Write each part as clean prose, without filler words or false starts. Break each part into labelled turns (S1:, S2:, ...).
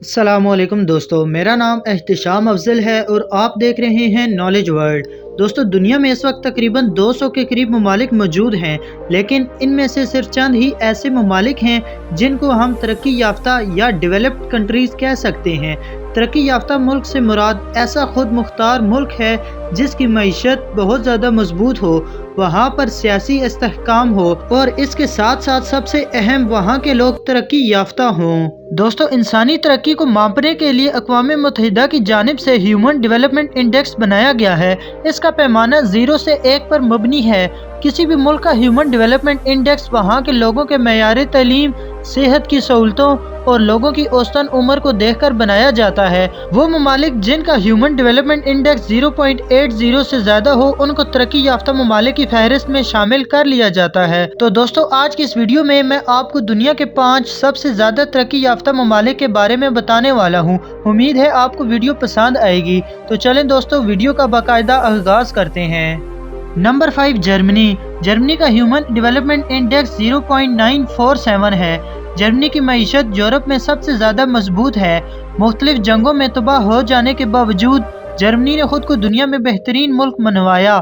S1: السلام علیکم دوستو، میرا نام احتشام افضل ہے اور آپ دیکھ رہے ہیں نالج ورلڈ۔ دوستو، دنیا میں اس وقت تقریباً 200 کے قریب ممالک موجود ہیں، لیکن ان میں سے صرف چند ہی ایسے ممالک ہیں جن کو ہم ترقی یافتہ یا ڈیولپڈ کنٹریز کہہ سکتے ہیں۔ ترقی یافتہ ملک سے مراد ایسا خود مختار ملک ہے جس کی معیشت بہت زیادہ مضبوط ہو، وہاں پر سیاسی استحکام ہو اور اس کے ساتھ ساتھ سب سے اہم وہاں کے لوگ ترقی یافتہ ہوں۔ دوستو، انسانی ترقی کو ماپنے کے لیے اقوام متحدہ کی جانب سے ہیومن ڈیولپمنٹ انڈیکس بنایا گیا ہے۔ اس کا پیمانہ 0 سے 1 پر مبنی ہے۔ کسی بھی ملک کا ہیومن ڈیولپمنٹ انڈیکس وہاں کے لوگوں کے معیار تعلیم، صحت کی سہولتوں اور لوگوں کی اوسطن عمر کو دیکھ کر بنایا جاتا ہے۔ وہ ممالک جن کا ہیومن ڈیولپمنٹ انڈیکس 0.80 سے زیادہ ہو، ان کو ترقی یافتہ ممالک کی فہرست میں شامل کر لیا جاتا ہے۔ تو دوستو، آج کی اس ویڈیو میں آپ کو دنیا کے 5 سب سے زیادہ ترقی یافتہ ممالک کے بارے میں بتانے والا ہوں۔ امید ہے آپ کو ویڈیو پسند آئے گی۔ تو چلیں دوستو، ویڈیو کا باقاعدہ آغاز کرتے ہیں۔ نمبر 5، جرمنی۔ جرمنی کا ہیومن ڈیولپمنٹ انڈیکس 0.947 ہے۔ جرمنی کی معیشت یورپ میں سب سے زیادہ مضبوط ہے۔ مختلف جنگوں میں تباہ ہو جانے کے باوجود جرمنی نے خود کو دنیا میں بہترین ملک منوایا۔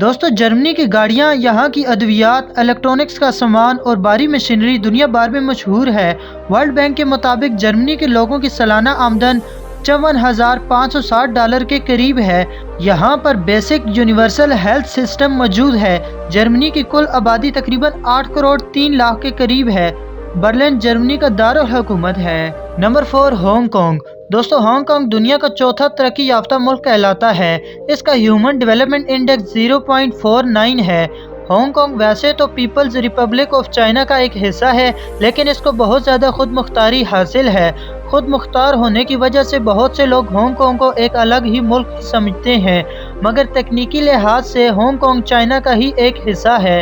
S1: دوستو، جرمنی کی گاڑیاں، یہاں کی ادویات، الیکٹرونکس کا سامان اور بھاری مشینری دنیا بھر میں مشہور ہے۔ ورلڈ بینک کے مطابق جرمنی کے لوگوں کی سالانہ آمدن $54,560 کے قریب ہے۔ یہاں پر بیسک یونیورسل ہیلتھ سسٹم موجود ہے۔ جرمنی کی کل آبادی تقریباً 8,03,00,000 کے قریب ہے۔ برلن جرمنی کا دارالحکومت ہے۔ Number 4، Hong Kong. دوستو، ہانگ کانگ دنیا کا چوتھا ترقی یافتہ ملک کہلاتا ہے۔ اس کا ہیومن ڈیولپمنٹ انڈیکس 0.49 ہے۔ ہانگ کانگ ویسے تو پیپلز ریپبلک آف چائنا کا ایک حصہ ہے، لیکن اس کو بہت زیادہ خود مختاری حاصل ہے۔ خود مختار ہونے کی وجہ سے بہت سے لوگ ہانگ کانگ کو ایک الگ ہی ملک سمجھتے ہیں، مگر تکنیکی لحاظ سے ہانگ کانگ چائنا کا ہی ایک حصہ ہے۔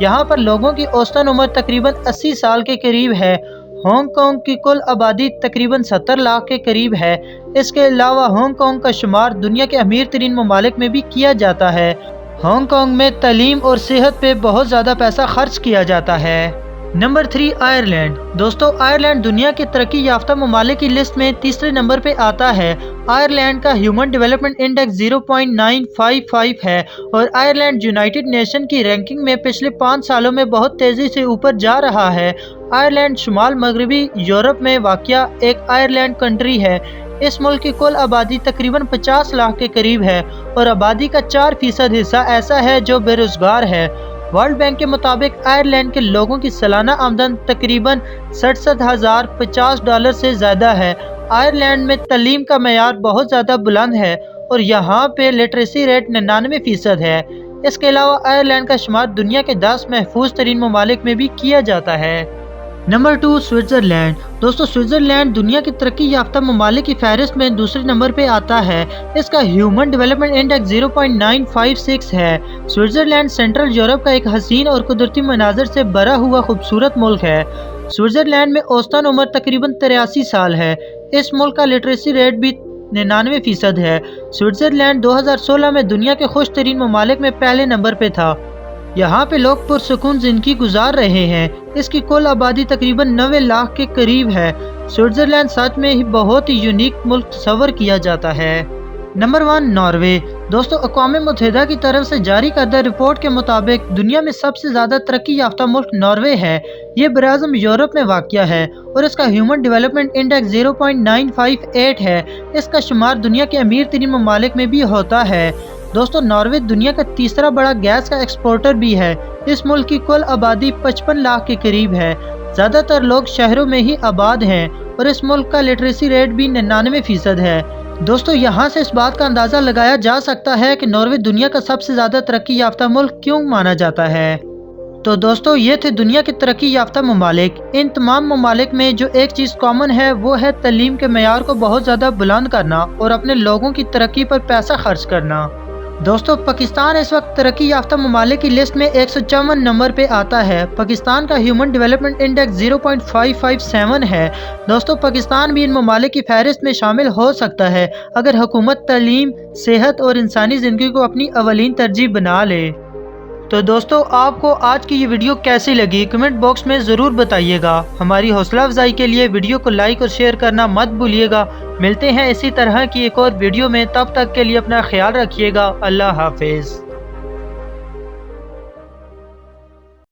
S1: یہاں پر لوگوں کی اوسطن عمر تقریباً 80 سال کے قریب ہے۔ ہانگ کانگ کی کل آبادی تقریباً 70 لاکھ کے قریب ہے۔ اس کے علاوہ ہانگ کانگ کا شمار دنیا کے امیر ترین ممالک میں بھی کیا جاتا ہے۔ ہانگ کانگ میں تعلیم اور صحت پہ بہت زیادہ پیسہ خرچ کیا جاتا ہے۔ Number 3، Ireland. دوستو، آئرلینڈ دنیا کے ترقی یافتہ ممالک کی لسٹ میں تیسرے نمبر پہ آتا ہے۔ آئرلینڈ کا ہیومن ڈیولپمنٹ انڈیکس 0.955 ہے اور آئرلینڈ یونائٹڈ نیشن کی رینکنگ میں پچھلے 5 سالوں میں بہت تیزی سے اوپر جا رہا ہے۔ آئرلینڈ شمال مغربی یورپ میں واقع ایک آئرلینڈ کنٹری ہے۔ اس ملک کی کل آبادی تقریباً 50 لاکھ کے قریب ہے اور آبادی کا 4% حصہ ایسا ہے جو بے روزگار ہے۔ ورلڈ بینک کے مطابق آئرلینڈ کے لوگوں کی سالانہ آمدن تقریباً $67,050 سے زیادہ ہے۔ آئرلینڈ میں تعلیم کا معیار بہت زیادہ بلند ہے اور یہاں پہ لٹریسی ریٹ 99% ہے۔ اس کے علاوہ آئرلینڈ کا شمار دنیا کے 10 محفوظ ترین ممالک میں بھی کیا جاتا ہے۔ Number 2، Switzerland. دوستو، سوئٹزرلینڈ دنیا کی ترقی یافتہ ممالک کی فہرست میں دوسرے نمبر پہ آتا ہے۔ اس کا ہیومن ڈیولپمنٹ انڈیکس 0.956 ہے۔ سوئٹزرلینڈ سینٹرل یورپ کا ایک حسین اور قدرتی مناظر سے بھرا ہوا خوبصورت ملک ہے۔ سوئٹزرلینڈ میں اوسطن عمر تقریباً 83 سال ہے۔ اس ملک کا لٹریسی ریٹ بھی 99% ہے۔ سوئٹزرلینڈ 2016 میں دنیا کے خوش ترین ممالک میں پہلے نمبر پہ تھا۔ یہاں پہ لوگ پرسکون زندگی گزار رہے ہیں۔ اس کی کل آبادی تقریباً 90 لاکھ کے قریب ہے۔ سوئٹزرلینڈ سچ میں ہی بہت ہی یونیک ملک تصور کیا جاتا ہے۔ Number 1، Norway. دوستو، اقوام متحدہ کی طرف سے جاری کردہ رپورٹ کے مطابق دنیا میں سب سے زیادہ ترقی یافتہ ملک ناروے ہے۔ یہ براعظم یورپ میں واقع ہے اور اس کا ہیومن ڈیولپمنٹ انڈیکس 0.958 ہے۔ اس کا شمار دنیا کے امیر ترین ممالک میں بھی ہوتا ہے۔ دوستو، ناروے دنیا کا تیسرا بڑا گیس کا ایکسپورٹر بھی ہے۔ اس ملک کی کل آبادی 55 لاکھ کے قریب ہے۔ زیادہ تر لوگ شہروں میں ہی آباد ہیں اور اس ملک کا لٹریسی ریٹ بھی 99% ہے۔ دوستو، یہاں سے اس بات کا اندازہ لگایا جا سکتا ہے کہ ناروے دنیا کا سب سے زیادہ ترقی یافتہ ملک کیوں مانا جاتا ہے۔ تو دوستو، یہ تھے دنیا کے ترقی یافتہ ممالک۔ ان تمام ممالک میں جو ایک چیز کامن ہے وہ ہے تعلیم کے معیار کو بہت زیادہ بلند کرنا اور اپنے لوگوں کی ترقی پر پیسہ خرچ کرنا۔ دوستو، پاکستان اس وقت ترقی یافتہ ممالک کی لسٹ میں 154 نمبر پہ آتا ہے۔ پاکستان کا ہیومن ڈیولپمنٹ انڈیکس 0.557 ہے۔ دوستو، پاکستان بھی ان ممالک کی فہرست میں شامل ہو سکتا ہے اگر حکومت تعلیم، صحت اور انسانی زندگی کو اپنی اولین ترجیح بنا لے۔ تو دوستو آپ کو آج کی یہ ویڈیو کیسی لگی کمنٹ باکس میں ضرور بتائیے گا۔ ہماری حوصلہ افزائی کے لیے ویڈیو کو لائک اور شیئر کرنا مت بھولیے گا۔ ملتے ہیں اسی طرح کی ایک اور ویڈیو میں، تب تک کے لیے اپنا خیال رکھیے گا۔ اللہ حافظ۔